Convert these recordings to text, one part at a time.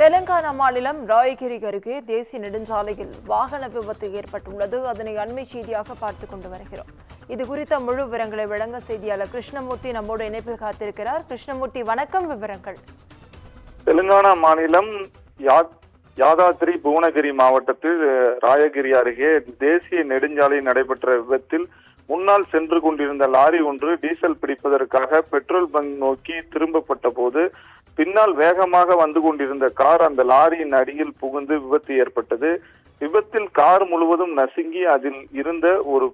தெலுங்கானா மாநிலம் ராயகிரி அருகே தேசிய நெடுஞ்சாலையில் வாகன விபத்து ஏற்பட்டுள்ளது. அதனை அண்மை செய்தியாக பார்த்துக் கொண்டு வருகிறோம். இது குறித்த முழு விவரங்களை வழங்க செய்தியாளர் கிருஷ்ணமூர்த்தி நம்மோடு இணைப்பில் காத்திருக்கிறார். கிருஷ்ணமூர்த்தி, வணக்கம். விவரங்கள். தெலுங்கானா மாநிலம் யாதாத்ரி புவனகிரி மாவட்டத்தில் ராயகிரி அருகே தேசிய நெடுஞ்சாலையில் நடைபெற்ற விபத்தில் முன்னால் சென்று கொண்டிருந்த லாரி ஒன்று டீசல் பிடிப்பதற்காக பெட்ரோல் பங்க் நோக்கி திரும்பப்பட்ட போது பின்னால் வேகமாக வந்து கொண்டிருந்த கார் அந்த லாரியின் அடியில் புகுந்து விபத்து ஏற்பட்டது. விபத்தில் கார் முழுவதும் நசுங்கி அதில் இருந்த ஒரு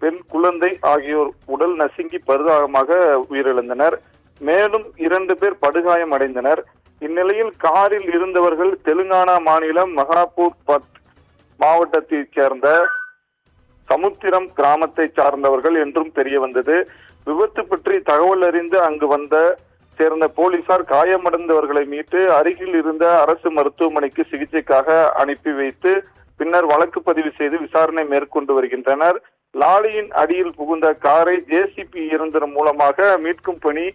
பெண் குழந்தை ஆகியோர் உடல் நசுங்கி பரிதாபமாக உயிரிழந்தனர். மேலும் 2 பேர் படுகாயம் அடைந்தனர். இந்நிலையில் காரில் இருந்தவர்கள் தெலுங்கானா மாநிலம் மகாபூர் மாவட்டத்தைச் சேர்ந்த சமுத்திரம் கிராமத்தை சார்ந்தவர்கள் என்றும் தெரிய வந்தது. விபத்து பற்றி தகவல் அறிந்து அங்கு சேர்ந்த போலீசார் காயமடைந்தவர்களை மீட்டு அருகில் இருந்த அரசு மருத்துவமனைக்கு சிகிச்சைக்காக அனுப்பி வைத்து பின்னர் வழக்கு பதிவு செய்து விசாரணை மேற்கொண்டு வருகின்றனர். லாரியின் அடியில் புகுந்த காரை ஜேசிபி இயந்திரம் மூலமாக மீட்கும் பணி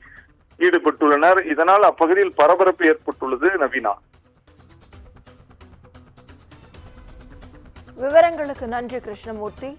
ஈடுபட்டுள்ளனர். இதனால் அப்பகுதியில் பரபரப்பு ஏற்பட்டுள்ளது. நவீனா, விவரங்களுக்கு நன்றி கிருஷ்ணமூர்த்தி.